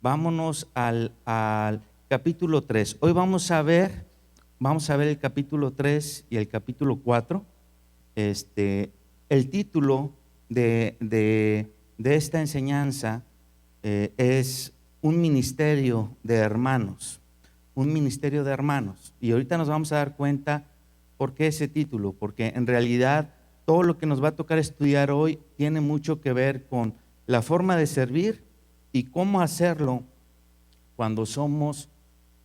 vámonos al capítulo 3. Hoy vamos a ver el capítulo 3 y el capítulo 4. El título de esta enseñanza es un ministerio de hermanos. Un ministerio de hermanos. Y ahorita nos vamos a dar cuenta por qué ese título, porque en realidad todo lo que nos va a tocar estudiar hoy tiene mucho que ver con la forma de servir y cómo hacerlo cuando somos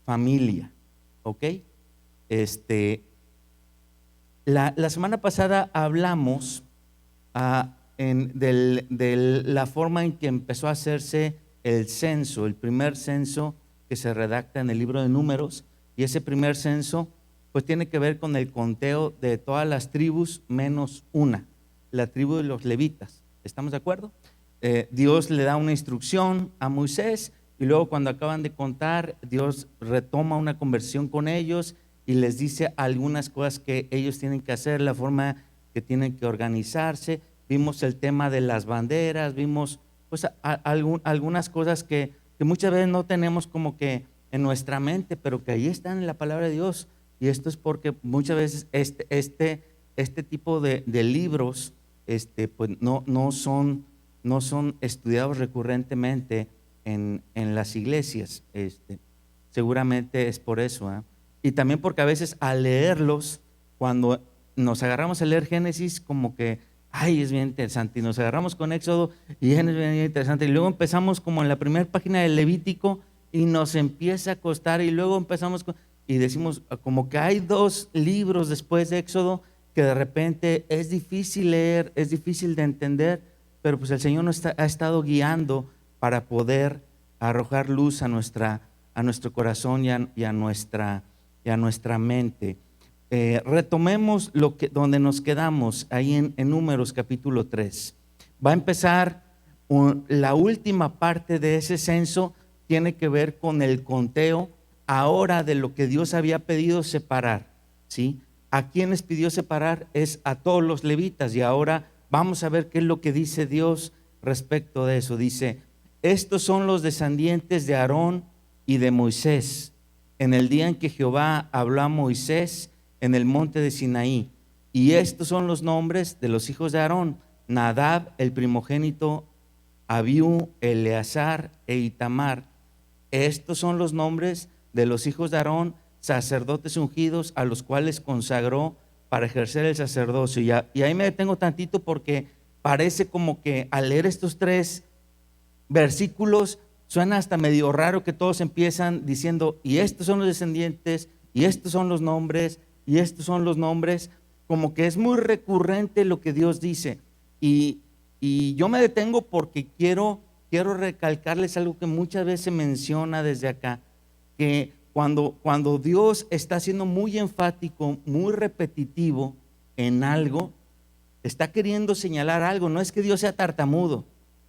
familia, ¿ok? La semana pasada hablamos de la forma en que empezó a hacerse el censo, el primer censo que se redacta en el libro de Números, y ese primer censo pues tiene que ver con el conteo de todas las tribus menos una, la tribu de los levitas. ¿Estamos de acuerdo? Dios le da una instrucción a Moisés y luego cuando acaban de contar, Dios retoma una conversación con ellos y les dice algunas cosas que ellos tienen que hacer, la forma que tienen que organizarse. Vimos el tema de las banderas, vimos pues algunas cosas que muchas veces no tenemos como que en nuestra mente, pero que ahí están en la palabra de Dios. Y esto es porque muchas veces este tipo de libros pues no son estudiados recurrentemente en las iglesias. Seguramente es por eso, ¿eh? Y también porque a veces al leerlos, cuando nos agarramos a leer Génesis, como que ay, es bien interesante, y nos agarramos con Éxodo y es bien interesante, y luego empezamos como en la primera página del Levítico y nos empieza a costar, y luego empezamos y decimos como que hay dos libros después de Éxodo que de repente es difícil leer, es difícil de entender, pero pues el Señor nos ha estado guiando para poder arrojar luz a nuestro corazón y a nuestra mente. Retomemos donde nos quedamos, ahí en Números capítulo 3. Va a empezar la última parte de ese censo, tiene que ver con el conteo ahora de lo que Dios había pedido separar, ¿sí? ¿A quiénes pidió separar? Es a todos los levitas, y ahora vamos a ver qué es lo que dice Dios respecto de eso. Dice: estos son los descendientes de Aarón y de Moisés en el día en que Jehová habló a Moisés en el monte de Sinaí. Y estos son los nombres de los hijos de Aarón: Nadab, el primogénito, Abiú, Eleazar e Itamar. Estos son los nombres de los hijos de Aarón, sacerdotes ungidos, a los cuales consagró para ejercer el sacerdocio. Y ahí me detengo tantito porque parece como que al leer estos tres versículos suena hasta medio raro que todos empiezan diciendo: y estos son los descendientes, y estos son los nombres, y estos son los nombres. Como que es muy recurrente lo que Dios dice. Y yo me detengo porque quiero recalcarles algo que muchas veces se menciona desde acá, que cuando Dios está siendo muy enfático, muy repetitivo en algo, está queriendo señalar algo. No es que Dios sea tartamudo,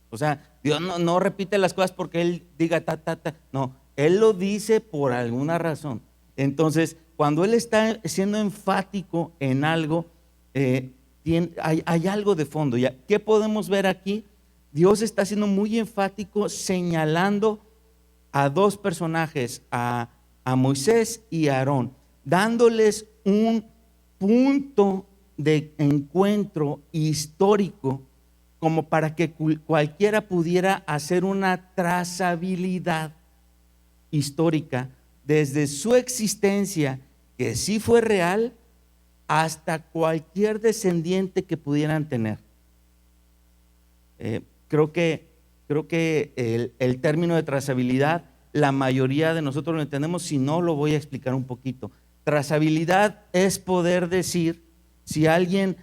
o sea, Dios no repite las cosas porque Él diga ta, ta, ta. No, Él lo dice por alguna razón. Entonces, cuando Él está siendo enfático en algo, hay algo de fondo. ¿Qué podemos ver aquí? Dios está siendo muy enfático señalando a dos personajes, a Moisés y a Aarón, dándoles un punto de encuentro histórico como para que cualquiera pudiera hacer una trazabilidad histórica desde su existencia, que sí fue real, hasta cualquier descendiente que pudieran tener. Creo que el término de trazabilidad, la mayoría de nosotros lo entendemos. Si no, lo voy a explicar un poquito. Trazabilidad es poder decir, si alguien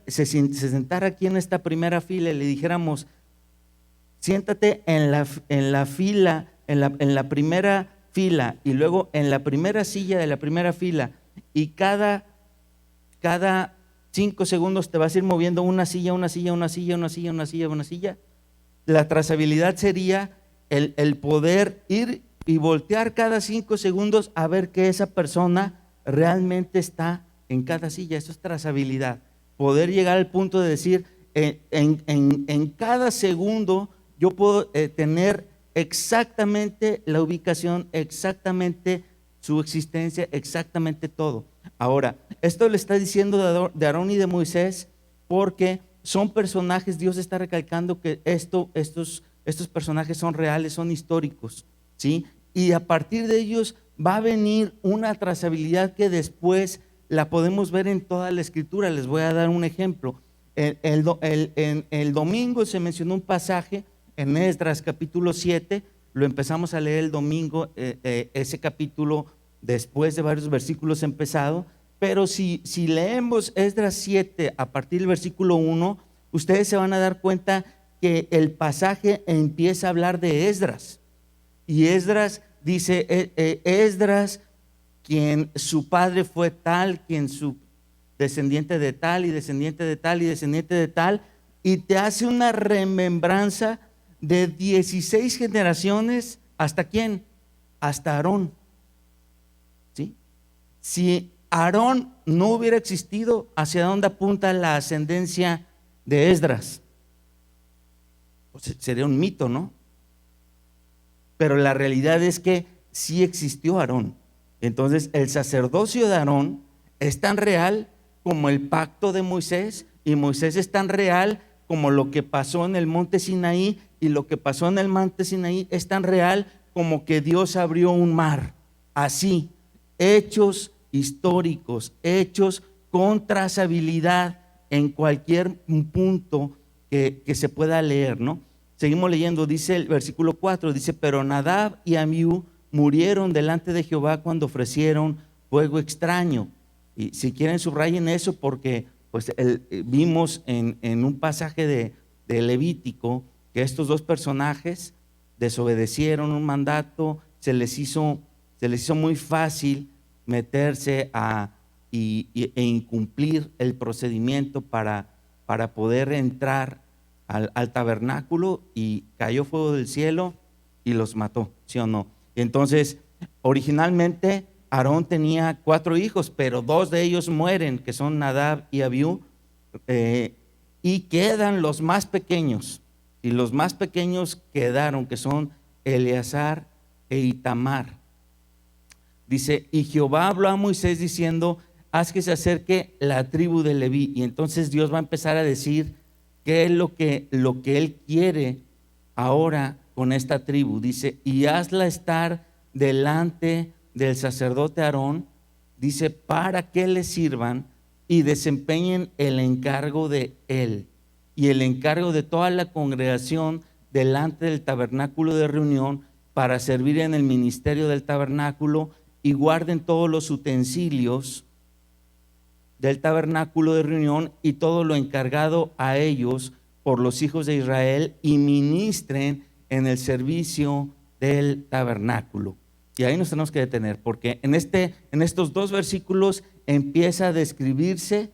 se sentara aquí en esta primera fila y le dijéramos: siéntate en la fila, en la primera fila, y luego en la primera silla de la primera fila, y cada 5 segundos te vas a ir moviendo una silla, una silla, una silla, una silla, una silla, una silla. La trazabilidad sería el poder ir y voltear cada 5 segundos a ver que esa persona realmente está en cada silla. Eso es trazabilidad. Poder llegar al punto de decir, en cada segundo yo puedo tener exactamente la ubicación, exactamente su existencia, exactamente todo. Ahora, esto le está diciendo de Aarón y de Moisés porque son personajes. Dios está recalcando que estos personajes son reales, son históricos, ¿sí? Y a partir de ellos va a venir una trazabilidad que después la podemos ver en toda la escritura. Les voy a dar un ejemplo. En el domingo se mencionó un pasaje en Esdras capítulo 7, lo empezamos a leer el domingo, ese capítulo después de varios versículos empezado, pero si leemos Esdras 7 a partir del versículo 1, ustedes se van a dar cuenta que el pasaje empieza a hablar de Esdras, y Esdras dice, Esdras, quien su padre fue tal, quien su descendiente de tal, y descendiente de tal, y descendiente de tal, y te hace una remembranza de 16 generaciones. ¿Hasta quién? Hasta Aarón. ¿Sí? Si Aarón no hubiera existido, ¿hacia dónde apunta la ascendencia de Esdras? Pues sería un mito, ¿no? Pero la realidad es que sí existió Aarón. Entonces el sacerdocio de Aarón es tan real como el pacto de Moisés, y Moisés es tan real como lo que pasó en el monte Sinaí, y lo que pasó en el monte Sinaí es tan real como que Dios abrió un mar. Así, hechos históricos, hechos con trazabilidad en cualquier punto que se pueda leer, ¿no? Seguimos leyendo, dice el versículo 4, dice, pero Nadab y Abiú murieron delante de Jehová cuando ofrecieron fuego extraño. Y si quieren subrayen eso, porque pues vimos en un pasaje de Levítico que estos dos personajes desobedecieron un mandato, se les hizo muy fácil meterse e incumplir el procedimiento para poder entrar al tabernáculo, y cayó fuego del cielo y los mató, ¿sí o no? Entonces, originalmente Aarón tenía 4 hijos, pero 2 de ellos mueren, que son Nadab y Abiú, y quedan los más pequeños, y los más pequeños quedaron, que son Eleazar e Itamar. Dice, y Jehová habló a Moisés diciendo, haz que se acerque la tribu de Leví. Y entonces Dios va a empezar a decir qué es lo que él quiere ahora con esta tribu. Dice, y hazla estar delante del sacerdote Aarón, dice, para que le sirvan y desempeñen el encargo de él y el encargo de toda la congregación delante del tabernáculo de reunión, para servir en el ministerio del tabernáculo, y guarden todos los utensilios del tabernáculo de reunión y todo lo encargado a ellos por los hijos de Israel, y ministren en el servicio del tabernáculo. Y ahí nos tenemos que detener, porque en estos 2 versículos empieza a describirse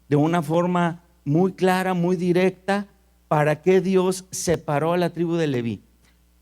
de una forma muy clara, muy directa, para qué Dios separó a la tribu de Leví.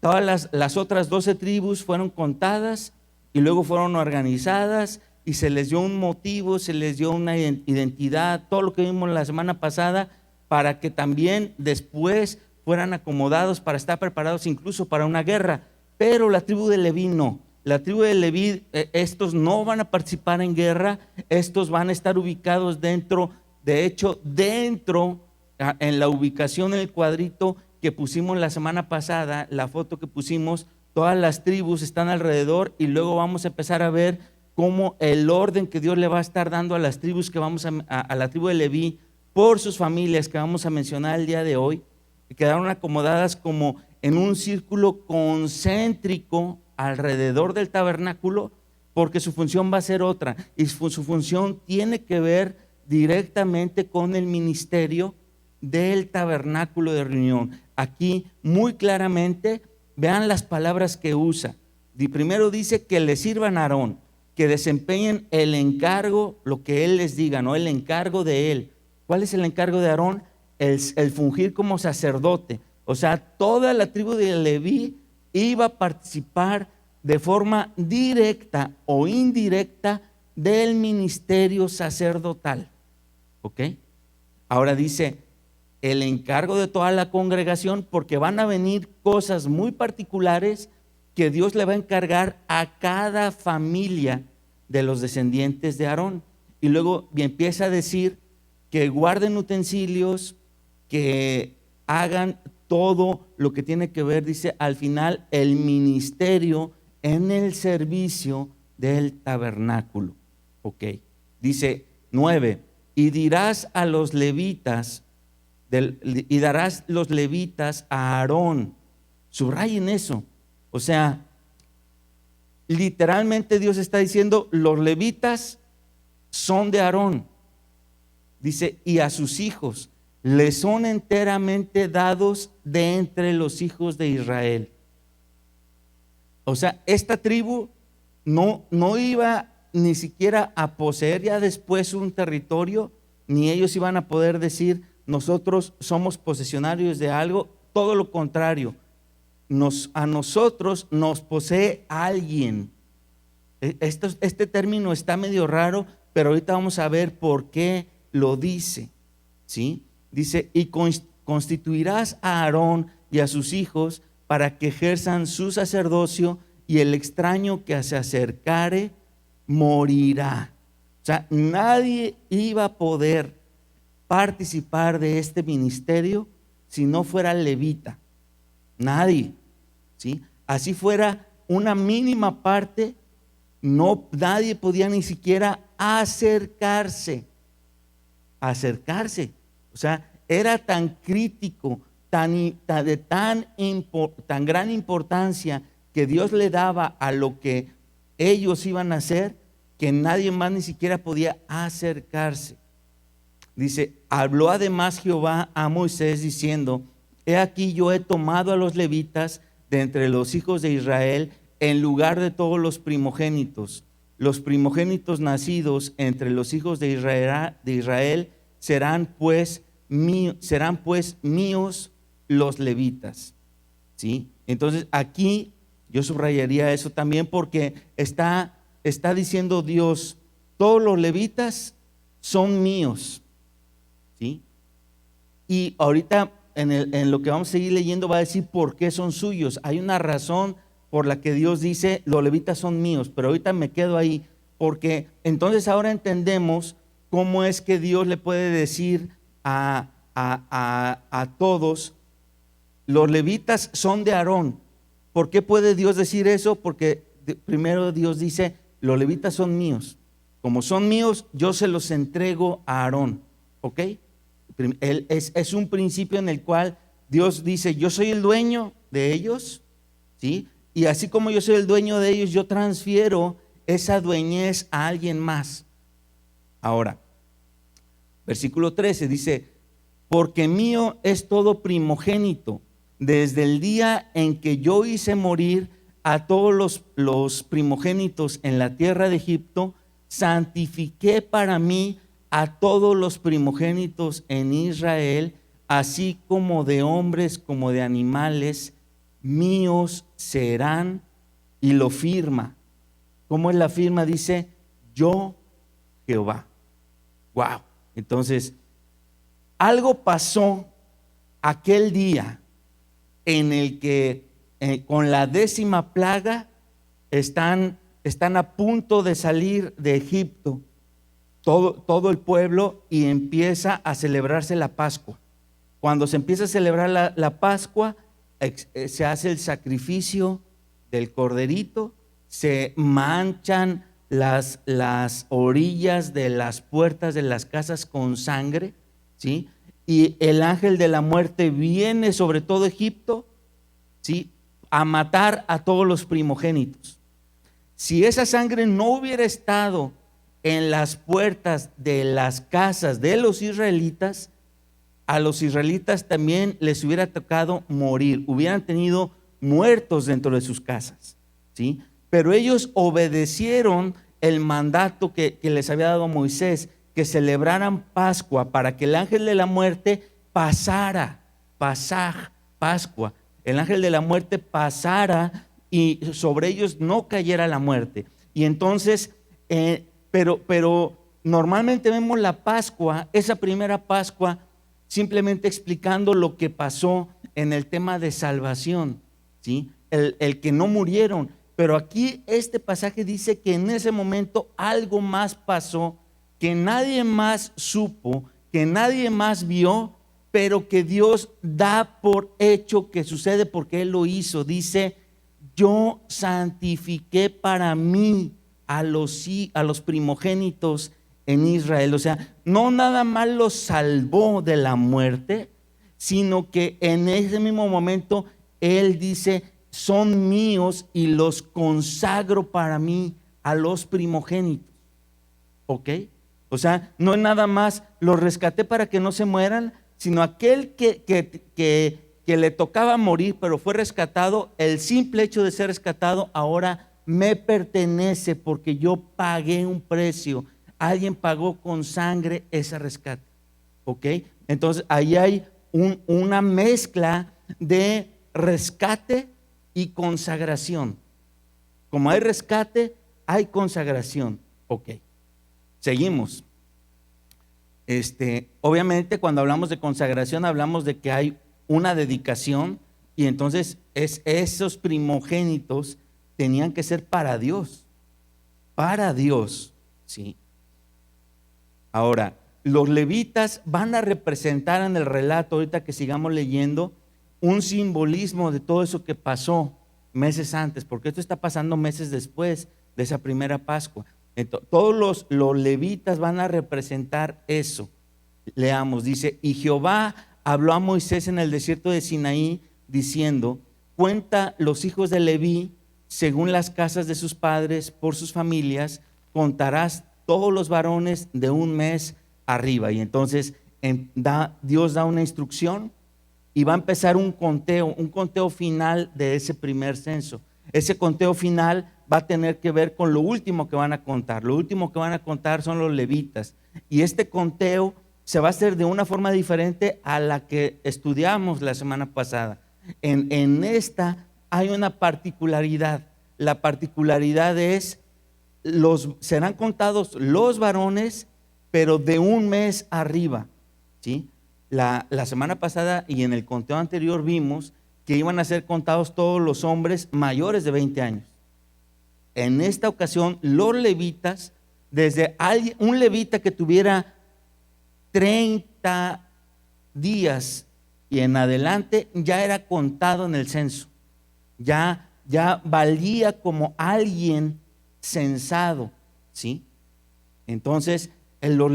Todas las otras 12 tribus fueron contadas y luego fueron organizadas, y se les dio un motivo, se les dio una identidad, todo lo que vimos la semana pasada, para que también después fueran acomodados para estar preparados incluso para una guerra. Pero la tribu de Leví no. La tribu de Leví, estos no van a participar en guerra, estos van a estar ubicados dentro, de hecho, en la ubicación en el cuadrito que pusimos la semana pasada, la foto que pusimos, todas las tribus están alrededor, y luego vamos a empezar a ver cómo el orden que Dios le va a estar dando a las tribus que a la tribu de Leví por sus familias que vamos a mencionar el día de hoy, que quedaron acomodadas como en un círculo concéntrico alrededor del tabernáculo, porque su función va a ser otra, y su función tiene que ver directamente con el ministerio del tabernáculo de reunión. Aquí muy claramente vean las palabras que usa. Primero dice que le sirvan a Aarón, que desempeñen el encargo, lo que él les diga, no el encargo de él. ¿Cuál es el encargo de Aarón? El fungir como sacerdote. O sea, toda la tribu de Leví iba a participar de forma directa o indirecta del ministerio sacerdotal. ¿Ok? Ahora dice, el encargo de toda la congregación, porque van a venir cosas muy particulares que Dios le va a encargar a cada familia de los descendientes de Aarón. Y luego empieza a decir que guarden utensilios, que hagan todo lo que tiene que ver, dice al final, el ministerio en el servicio del tabernáculo. Ok, dice 9, y dirás a los levitas, y darás los levitas a Aarón. Subrayen eso. O sea, literalmente Dios está diciendo, los levitas son de Aarón. Dice, y a sus hijos les son enteramente dados de entre los hijos de Israel. O sea, esta tribu no iba ni siquiera a poseer ya después un territorio, ni ellos iban a poder decir, nosotros somos posesionarios de algo. Todo lo contrario, a nosotros nos posee alguien. Este término está medio raro, pero ahorita vamos a ver por qué lo dice, ¿sí? Dice, y constituirás a Aarón y a sus hijos para que ejerzan su sacerdocio, y el extraño que se acercare morirá. O sea, nadie iba a poder participar de este ministerio si no fuera levita. Nadie, ¿sí? Así fuera una mínima parte, nadie podía ni siquiera acercarse. O sea, era tan crítico, de tan gran importancia que Dios le daba a lo que ellos iban a hacer, que nadie más ni siquiera podía acercarse. Dice, habló además Jehová a Moisés diciendo, he aquí yo he tomado a los levitas de entre los hijos de Israel en lugar de todos los primogénitos. Los primogénitos nacidos entre los hijos de Israel serán pues míos los levitas. ¿Sí? Entonces aquí yo subrayaría eso también, porque está diciendo Dios, todos los levitas son míos. ¿Sí? Y ahorita en lo que vamos a seguir leyendo va a decir por qué son suyos. Hay una razón por la que Dios dice los levitas son míos, pero ahorita me quedo ahí, porque entonces ahora entendemos cómo es que Dios le puede decir a todos, los levitas son de Aarón. ¿Por qué puede Dios decir eso? Porque primero Dios dice, los levitas son míos. Como son míos, yo se los entrego a Aarón. ¿Ok? Es un principio en el cual Dios dice, yo soy el dueño de ellos, ¿sí? Y así como yo soy el dueño de ellos, yo transfiero esa dueñez a alguien más. Ahora, versículo 13 dice, porque mío es todo primogénito, desde el día en que yo hice morir a todos los primogénitos en la tierra de Egipto, santifiqué para mí a todos los primogénitos en Israel, así como de hombres como de animales, míos serán, y lo firma. ¿Cómo es la firma? Dice, yo Jehová. Wow. Entonces, algo pasó aquel día en el que con la 10ª plaga están a punto de salir de Egipto todo el pueblo, y empieza a celebrarse la Pascua. Cuando se empieza a celebrar la Pascua, se hace el sacrificio del corderito, se manchan las orillas de las puertas de las casas con sangre, ¿sí? Y el ángel de la muerte viene sobre todo Egipto, ¿sí?, a matar a todos los primogénitos. Si esa sangre no hubiera estado en las puertas de las casas de los israelitas, a los israelitas también les hubiera tocado morir, hubieran tenido muertos dentro de sus casas, ¿sí? Pero ellos obedecieron el mandato que les había dado Moisés, que celebraran Pascua para que el ángel de la muerte pasara, Pascua, el ángel de la muerte pasara y sobre ellos no cayera la muerte. Y entonces, pero normalmente vemos la Pascua, esa primera Pascua simplemente explicando lo que pasó en el tema de salvación, ¿sí? El que no murieron. Pero aquí este pasaje dice que en ese momento algo más pasó, que nadie más supo, que nadie más vio, pero que Dios da por hecho que sucede porque Él lo hizo. Dice: yo santifiqué para mí a los primogénitos en Israel. O sea, no nada más los salvó de la muerte, sino que en ese mismo momento Él dice: son míos y los consagro para mí a los primogénitos. ¿Ok? O sea, no es nada más los rescaté para que no se mueran, sino aquel que le tocaba morir, pero fue rescatado. El simple hecho de ser rescatado ahora me pertenece porque yo pagué un precio. Alguien pagó con sangre ese rescate. ¿Ok? Entonces ahí hay una mezcla de rescate y consagración. Como hay rescate, hay consagración. Ok, seguimos. Obviamente cuando hablamos de consagración hablamos de que hay una dedicación, y entonces esos primogénitos tenían que ser para Dios, ¿sí? Ahora, los levitas van a representar en el relato, ahorita que sigamos leyendo, un simbolismo de todo eso que pasó meses antes, porque esto está pasando meses después de esa primera Pascua. Entonces, todos los levitas van a representar eso. Leamos, dice: y Jehová habló a Moisés en el desierto de Sinaí, diciendo: cuenta los hijos de Leví según las casas de sus padres por sus familias, contarás todos los varones de un mes arriba. Y entonces Dios da una instrucción y va a empezar un conteo final de ese primer censo. Ese conteo final va a tener que ver con lo último que van a contar. Lo último que van a contar son los levitas. Y este conteo se va a hacer de una forma diferente a la que estudiamos la semana pasada. En esta hay una particularidad. La particularidad es: serán contados los varones, pero de un mes arriba, ¿sí? La semana pasada y en el conteo anterior vimos que iban a ser contados todos los hombres mayores de 20 años. En esta ocasión, los levitas, desde un levita que tuviera 30 días y en adelante, ya era contado en el censo. Ya valía como alguien censado, ¿sí? Entonces, a los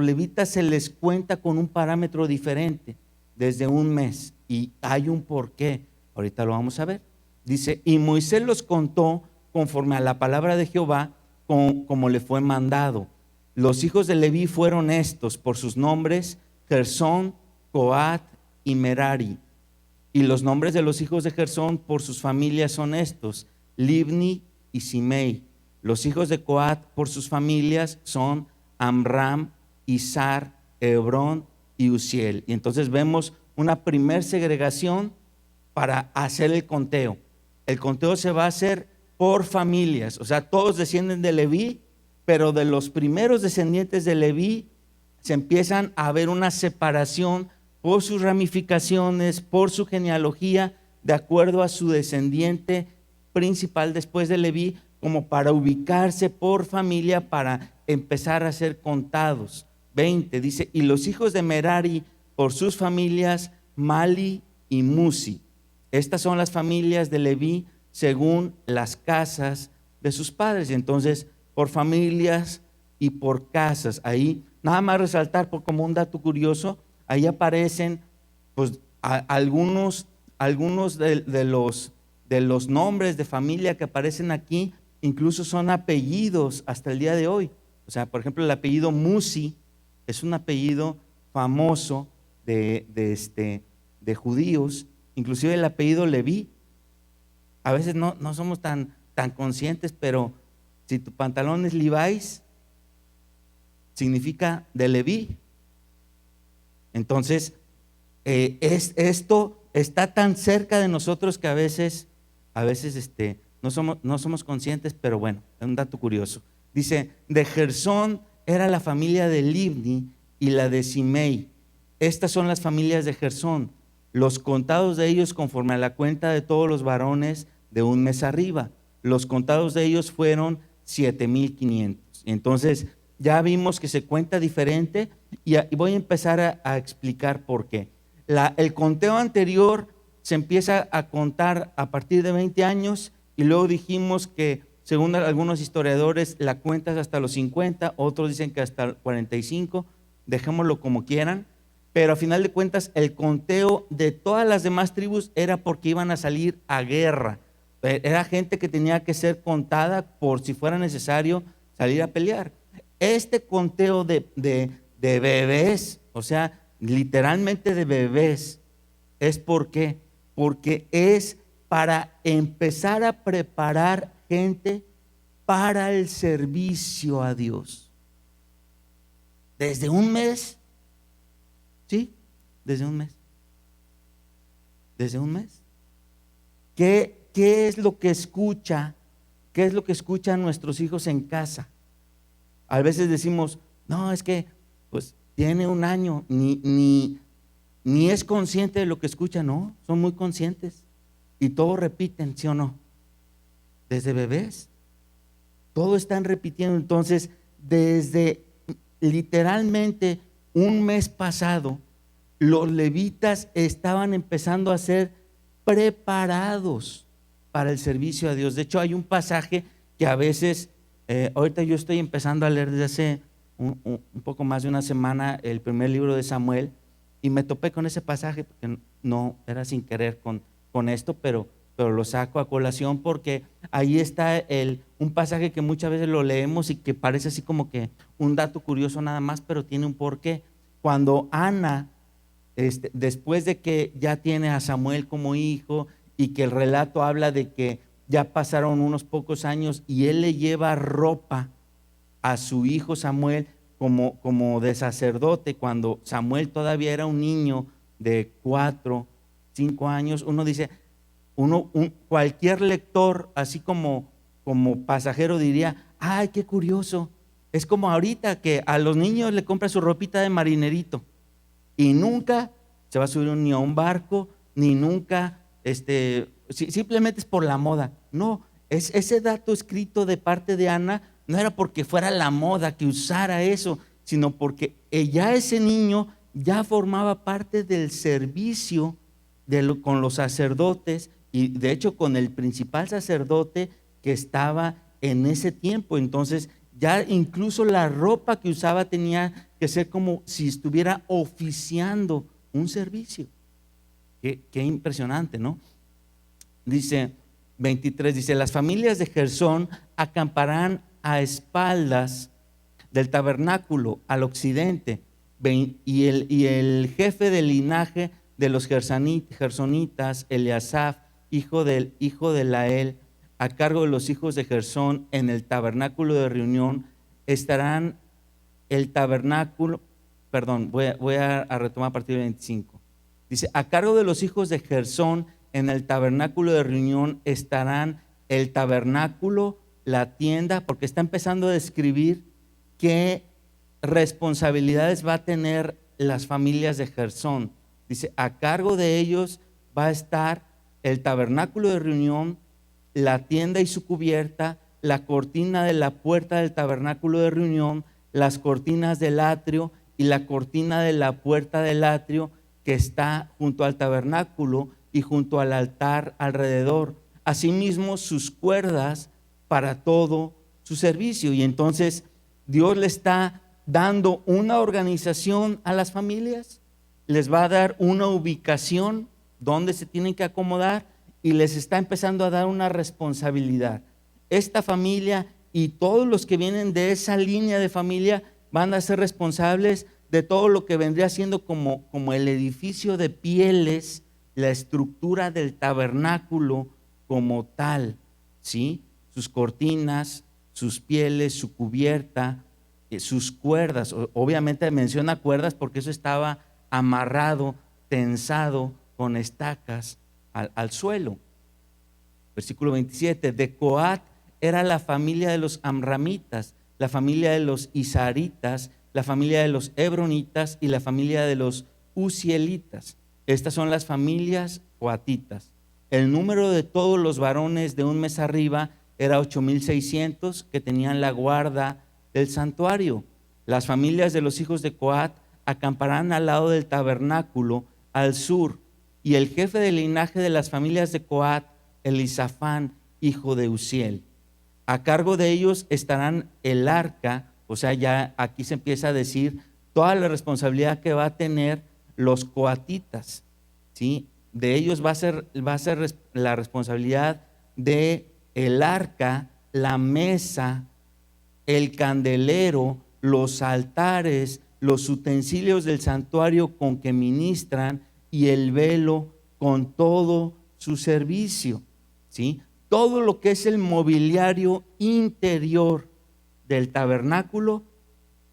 levitas se les cuenta con un parámetro diferente, desde un mes, y hay un porqué. Ahorita lo vamos a ver. Dice: y Moisés los contó conforme a la palabra de Jehová, como le fue mandado. Los hijos de Leví fueron estos por sus nombres: Gersón, Coat y Merari. Y los nombres de los hijos de Gersón por sus familias son estos: Libni y Simei. Los hijos de Coat por sus familias son Amram, Izar, Hebrón y Uziel. Y entonces vemos una primer segregación para hacer el conteo. El conteo se va a hacer por familias, o sea, todos descienden de Leví, pero de los primeros descendientes de Leví se empiezan a ver una separación por sus ramificaciones, por su genealogía, de acuerdo a su descendiente principal después de Leví, como para ubicarse por familia, para empezar a ser contados. 20 dice: y los hijos de Merari por sus familias, Mali y Musi. Estas son las familias de Leví según las casas de sus padres. Y entonces, por familias y por casas, ahí nada más resaltar como un dato curioso, ahí aparecen pues algunos de los nombres de familia que aparecen aquí, incluso son apellidos hasta el día de hoy. O sea, por ejemplo, el apellido Musi es un apellido famoso de judíos. Inclusive el apellido Leví, a veces no somos tan conscientes, pero si tu pantalón es Levi's, significa de Leví. Entonces, esto está tan cerca de nosotros que a veces no somos conscientes, pero bueno, es un dato curioso. Dice: de Gersón era la familia de Libni y la de Simei. Estas son las familias de Gersón, los contados de ellos conforme a la cuenta de todos los varones de un mes arriba. Los contados de ellos fueron 7,500. Entonces ya vimos que se cuenta diferente y voy a empezar a explicar por qué. El conteo anterior se empieza a contar a partir de 20 años y luego dijimos que según algunos historiadores la cuenta es hasta los 50, otros dicen que hasta 45, dejémoslo como quieran, pero a final de cuentas el conteo de todas las demás tribus era porque iban a salir a guerra. Era gente que tenía que ser contada por si fuera necesario salir a pelear. Este conteo de bebés, o sea, literalmente de bebés, es porque es para empezar a preparar gente para el servicio a Dios. Desde un mes, ¿sí? Desde un mes. Desde un mes. ¿Qué es lo que escucha? ¿Qué es lo que escuchan nuestros hijos en casa? A veces decimos, no, es que pues tiene un año, ni es consciente de lo que escucha. No, son muy conscientes y todos repiten, ¿sí o no? Desde bebés, todos están repitiendo. Entonces, desde literalmente un mes pasado, los levitas estaban empezando a ser preparados para el servicio a Dios. De hecho, hay un pasaje que a veces, ahorita yo estoy empezando a leer desde hace un poco más de una semana el primer libro de Samuel, y me topé con ese pasaje, porque no era sin querer con esto, pero lo saco a colación porque ahí está un pasaje que muchas veces lo leemos y que parece así como que un dato curioso nada más, pero tiene un porqué. Cuando Ana, después de que ya tiene a Samuel como hijo y que el relato habla de que ya pasaron unos pocos años y él le lleva ropa a su hijo Samuel como de sacerdote, cuando Samuel todavía era un niño de 4, 5 años, uno dice, cualquier lector, así como pasajero, diría, ay, qué curioso. Es como ahorita que a los niños le compra su ropita de marinerito y nunca se va a subir ni a un barco, ni nunca, simplemente es por la moda. No, ese dato escrito de parte de Ana no era porque fuera la moda que usara eso, sino porque ella, ese niño, ya formaba parte del servicio con los sacerdotes, y de hecho con el principal sacerdote que estaba en ese tiempo. Entonces ya incluso la ropa que usaba tenía que ser como si estuviera oficiando un servicio. Qué impresionante, ¿no? Dice 23, dice, las familias de Gersón acamparán a espaldas del tabernáculo al occidente, y el jefe del linaje de los gersonitas, Eliasaf, hijo de Lael, a cargo de los hijos de Gersón, en el tabernáculo de reunión estarán el tabernáculo, perdón, voy a retomar a partir del 25. Dice, a cargo de los hijos de Gersón, en el tabernáculo de reunión estarán el tabernáculo, la tienda, porque está empezando a describir qué responsabilidades va a tener las familias de Gersón. Dice, a cargo de ellos va a estar el tabernáculo de reunión, la tienda y su cubierta, la cortina de la puerta del tabernáculo de reunión, las cortinas del atrio y la cortina de la puerta del atrio que está junto al tabernáculo y junto al altar alrededor. Asimismo, sus cuerdas para todo su servicio. Y entonces Dios le está dando una organización a las familias, les va a dar una ubicación donde se tienen que acomodar y les está empezando a dar una responsabilidad. Esta familia y todos los que vienen de esa línea de familia van a ser responsables de todo lo que vendría siendo como el edificio de pieles, la estructura del tabernáculo como tal, ¿sí? Sus cortinas, sus pieles, su cubierta, sus cuerdas. Obviamente menciona cuerdas porque eso estaba amarrado, tensado con estacas al suelo. Versículo 27, de Coat era la familia de los amramitas, la familia de los isaritas, la familia de los hebronitas y la familia de los uzielitas. Estas son las familias coatitas. El número de todos los varones de un mes arriba era 8,600 que tenían la guarda del santuario. Las familias de los hijos de Coat acamparán al lado del tabernáculo al sur, y el jefe del linaje de las familias de Coat, Elisafán, hijo de Uziel. A cargo de ellos estarán el arca, o sea, ya aquí se empieza a decir toda la responsabilidad que va a tener los coatitas, ¿sí? De ellos va a ser la responsabilidad de el arca, la mesa, el candelero, los altares, los utensilios del santuario con que ministran y el velo con todo su servicio, ¿sí? Todo lo que es el mobiliario interior del tabernáculo,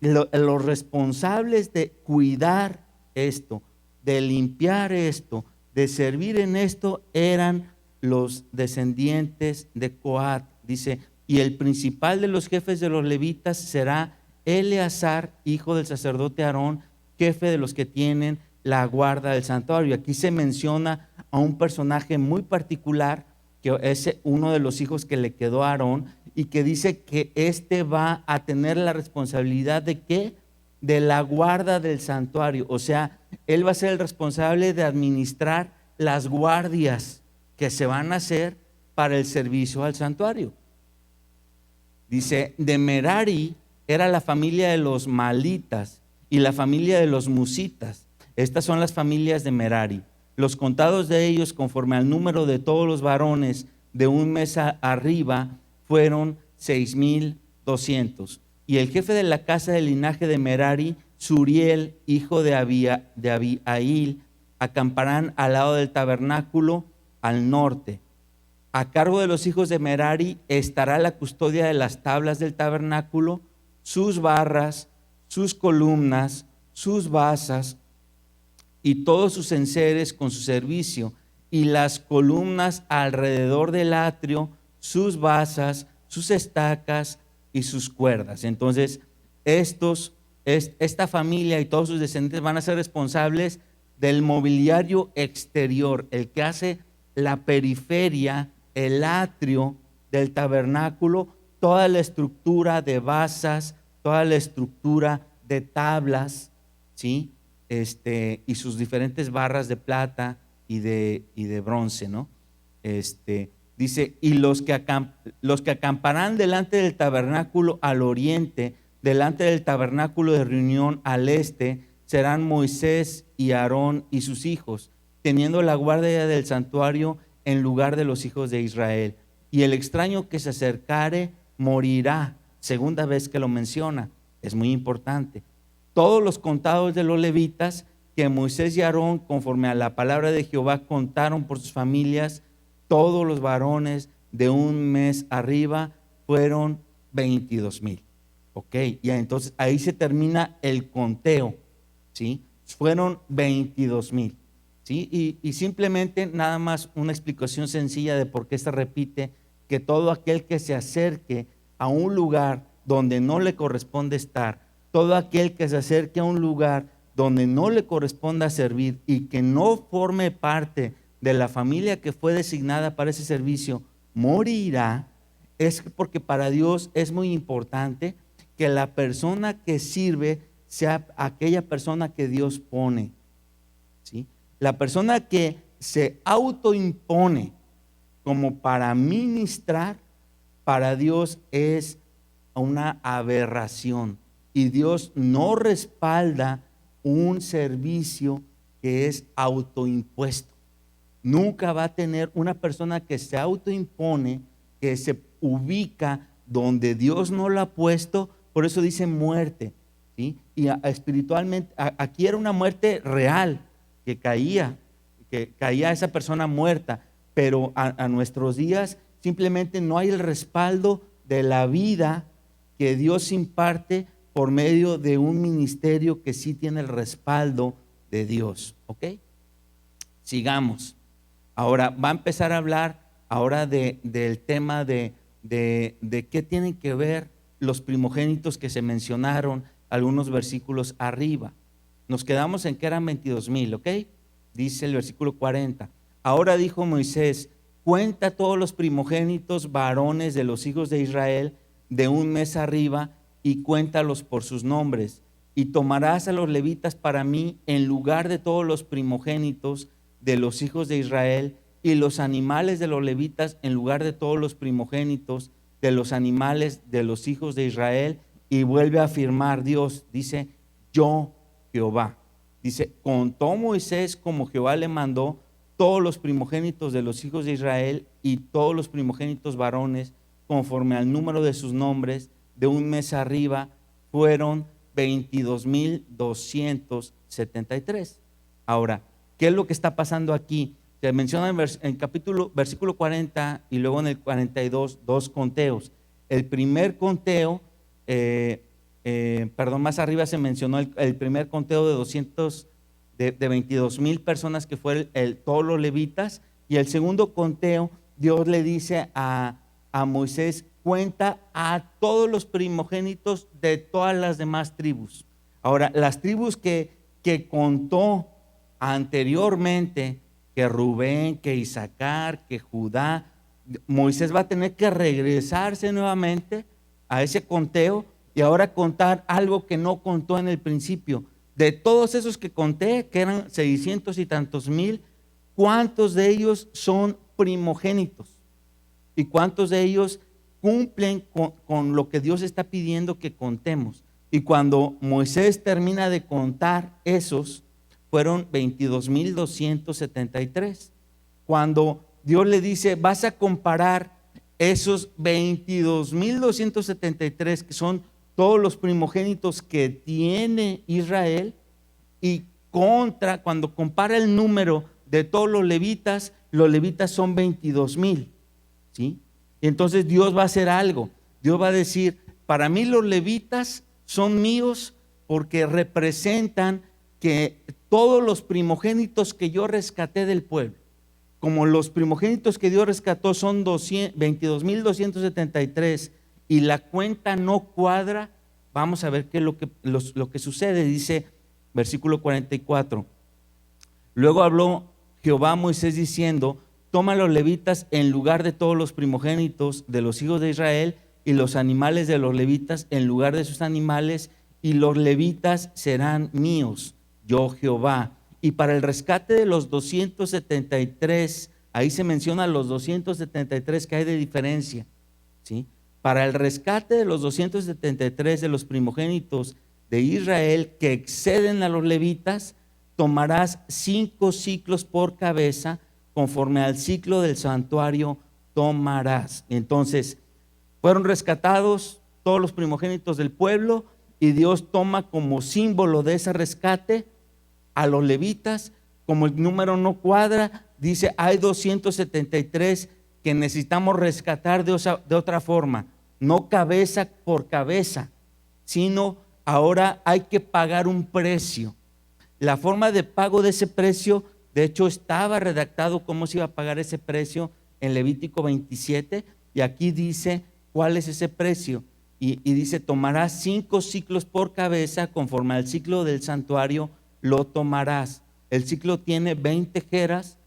los responsables de cuidar esto, de limpiar esto, de servir en esto, eran los descendientes de Coat. Dice, y el principal de los jefes de los levitas será Eleazar, hijo del sacerdote Aarón, jefe de los que tienen la guarda del santuario. Aquí se menciona a un personaje muy particular, que es uno de los hijos que le quedó a Aarón, y que dice que este va a tener la responsabilidad de ¿qué? De la guarda del santuario. O sea, él va a ser el responsable de administrar las guardias que se van a hacer para el servicio al santuario. Dice, de Merari era la familia de los malitas y la familia de los musitas. Estas son las familias de Merari. Los contados de ellos, conforme al número de todos los varones de un mes arriba, fueron 6,200. Y el jefe de la casa del linaje de Merari, Suriel, hijo de Abihail, acamparán al lado del tabernáculo al norte. A cargo de los hijos de Merari estará la custodia de las tablas del tabernáculo, sus barras, sus columnas, sus basas y todos sus enseres con su servicio, y las columnas alrededor del atrio, sus basas, sus estacas y sus cuerdas. Entonces, esta familia y todos sus descendientes van a ser responsables del mobiliario exterior, el que hace la periferia, el atrio del tabernáculo, toda la estructura de basas, toda la estructura de tablas, ¿sí? Y sus diferentes barras de plata y de bronce, ¿no? Dice, y los que acamparán delante del tabernáculo al oriente, delante del tabernáculo de reunión al este, serán Moisés y Aarón y sus hijos, teniendo la guardia del santuario en lugar de los hijos de Israel. Y el extraño que se acercare morirá. Segunda vez que lo menciona, es muy importante. Todos los contados de los levitas que Moisés y Aarón, conforme a la palabra de Jehová, contaron por sus familias, todos los varones de un mes arriba fueron 22,000. Ok, y entonces ahí se termina el conteo, ¿sí? Fueron 22,000, ¿sí? Y simplemente nada más una explicación sencilla de por qué se repite que todo aquel que se acerque a un lugar donde no le corresponde estar, todo aquel que se acerque a un lugar donde no le corresponda servir y que no forme parte de la familia que fue designada para ese servicio, morirá. Es porque para Dios es muy importante que la persona que sirve sea aquella persona que Dios pone, ¿sí? La persona que se autoimpone como para ministrar, para Dios es una aberración, y Dios no respalda un servicio que es autoimpuesto. Nunca va a tener una persona que se autoimpone, que se ubica donde Dios no lo ha puesto. Por eso dice muerte, ¿sí? Y espiritualmente, aquí era una muerte real, que caía esa persona muerta, pero a nuestros días simplemente no hay el respaldo de la vida que Dios imparte por medio de un ministerio que sí tiene el respaldo de Dios. ¿Ok? Sigamos. Ahora va a empezar a hablar ahora del tema de qué tienen que ver los primogénitos que se mencionaron algunos versículos arriba. Nos quedamos en que eran 22,000, ¿ok? Dice el versículo 40. Ahora dijo Moisés: cuenta todos los primogénitos varones de los hijos de Israel de un mes arriba y cuéntalos por sus nombres. Y tomarás a los levitas para mí en lugar de todos los primogénitos de los hijos de Israel, y los animales de los levitas en lugar de todos los primogénitos de los animales de los hijos de Israel. Y vuelve a afirmar Dios, dice: yo Jehová. Dice: contó Moisés como Jehová le mandó todos los primogénitos de los hijos de Israel y todos los primogénitos varones conforme al número de sus nombres, de un mes arriba fueron 22,273. Ahora, ¿qué es lo que está pasando aquí? Se menciona en versículo 40 y luego en el 42 dos conteos. El primer conteo, más arriba se mencionó el primer conteo de 22,000 personas que fue todos los levitas, y el segundo conteo Dios le dice a Moisés: cuenta a todos los primogénitos de todas las demás tribus. Ahora, las tribus que contó anteriormente, que Rubén, que Isaacar, que Judá, Moisés va a tener que regresarse nuevamente a ese conteo y ahora contar algo que no contó en el principio. De todos esos que conté, que eran 600 y tantos mil, ¿cuántos de ellos son primogénitos? ¿Y cuántos de ellos cumplen con lo que Dios está pidiendo que contemos? Y cuando Moisés termina de contar esos, fueron 22,273. Cuando Dios le dice: vas a comparar esos 22,273, que son todos los primogénitos que tiene Israel, y cuando compara el número de todos los levitas son 22,000, ¿sí? Y entonces Dios va a hacer algo. Dios va a decir: para mí los levitas son míos porque representan que todos los primogénitos que yo rescaté del pueblo, como los primogénitos que Dios rescató son 22,273 y la cuenta no cuadra, vamos a ver qué es lo que sucede. Dice versículo 44. Luego habló Jehová a Moisés diciendo: toma los levitas en lugar de todos los primogénitos de los hijos de Israel, y los animales de los levitas en lugar de sus animales, y los levitas serán míos, yo Jehová. Y para el rescate de los 273, ahí se menciona los 273 que hay de diferencia, ¿sí? Para el rescate de los 273 de los primogénitos de Israel que exceden a los levitas, tomarás 5 ciclos por cabeza, conforme al ciclo del santuario tomarás. Entonces, fueron rescatados todos los primogénitos del pueblo, y Dios toma como símbolo de ese rescate a los levitas. Como el número no cuadra, dice: hay 273 que necesitamos rescatar de otra forma, no cabeza por cabeza, sino ahora hay que pagar un precio. La forma de pago de ese precio, de hecho, estaba redactado cómo se iba a pagar ese precio en Levítico 27, y aquí dice cuál es ese precio. Y dice: tomarás 5 ciclos por cabeza, conforme al ciclo del santuario lo tomarás. El ciclo tiene 20 jeras.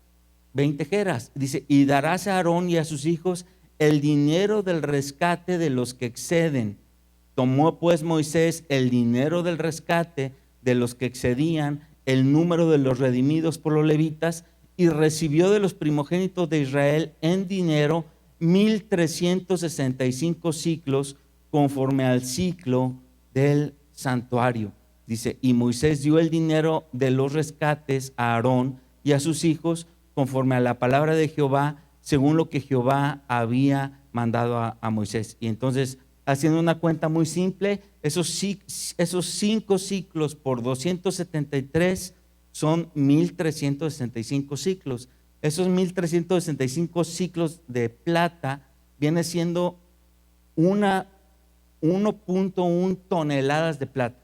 Dice: y darás a Aarón y a sus hijos el dinero del rescate de los que exceden. Tomó pues Moisés el dinero del rescate de los que excedían el número de los redimidos por los levitas, y recibió de los primogénitos de Israel en dinero 1,365 ciclos, conforme al ciclo del santuario. Dice: y Moisés dio el dinero de los rescates a Aarón y a sus hijos, conforme a la palabra de Jehová, según lo que Jehová había mandado a Moisés. Y entonces, haciendo una cuenta muy simple, esos 5 ciclos por 273 son 1,365 ciclos. Esos 1,365 ciclos de plata viene siendo 1.1 toneladas de plata.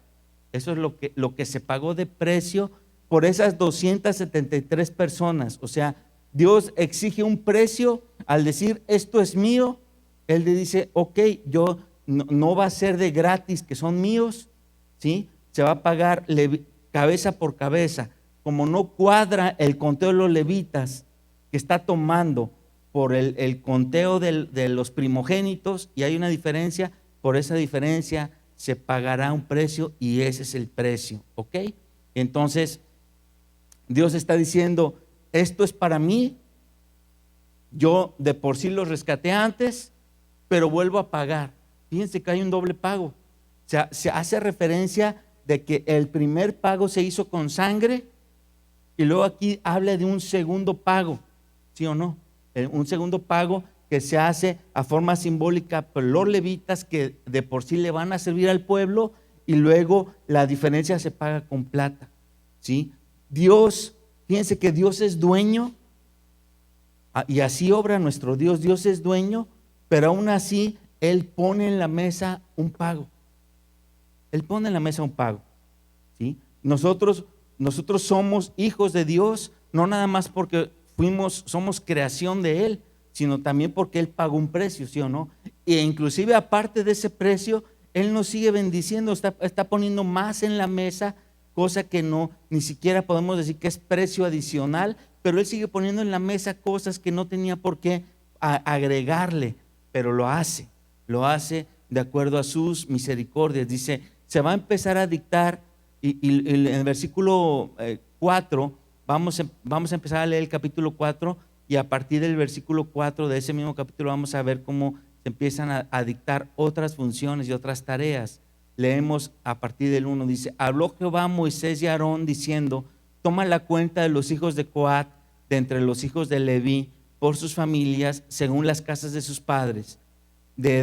Eso es lo que se pagó de precio por esas 273 personas. O sea, Dios exige un precio al decir: esto es mío. Él le dice: ok, yo no va a ser de gratis que son míos, ¿sí? Se va a pagar cabeza por cabeza. Como no cuadra el conteo de los levitas que está tomando por el conteo de los primogénitos, y hay una diferencia, por esa diferencia se pagará un precio, y ese es el precio, ¿ok? Entonces Dios está diciendo: esto es para mí, yo de por sí los rescaté antes, pero vuelvo a pagar. Fíjense que hay un doble pago. O sea, se hace referencia de que el primer pago se hizo con sangre, y luego aquí habla de un segundo pago, ¿sí o no? Un segundo pago que se hace a forma simbólica por los levitas, que de por sí le van a servir al pueblo, y luego la diferencia se paga con plata, ¿sí? Dios, fíjense que Dios es dueño, y así obra nuestro Dios. Dios es dueño, pero aún así Él pone en la mesa un pago. Él pone en la mesa un pago, ¿sí? Nosotros somos hijos de Dios, no nada más porque somos creación de Él, sino también porque Él pagó un precio, ¿sí o no? E inclusive aparte de ese precio, Él nos sigue bendiciendo, está poniendo más en la mesa, cosa que no, ni siquiera podemos decir que es precio adicional, pero Él sigue poniendo en la mesa cosas que no tenía por qué agregarle, pero lo hace de acuerdo a sus misericordias. Dice, se va a empezar a dictar, y en el versículo 4, vamos a empezar a leer el capítulo 4, y a partir del versículo 4 de ese mismo capítulo vamos a ver cómo se empiezan a dictar otras funciones y otras tareas. Leemos a partir del 1, dice: habló Jehová a Moisés y a Aarón diciendo: toma la cuenta de los hijos de Coat de entre los hijos de Leví por sus familias, según las casas de sus padres, de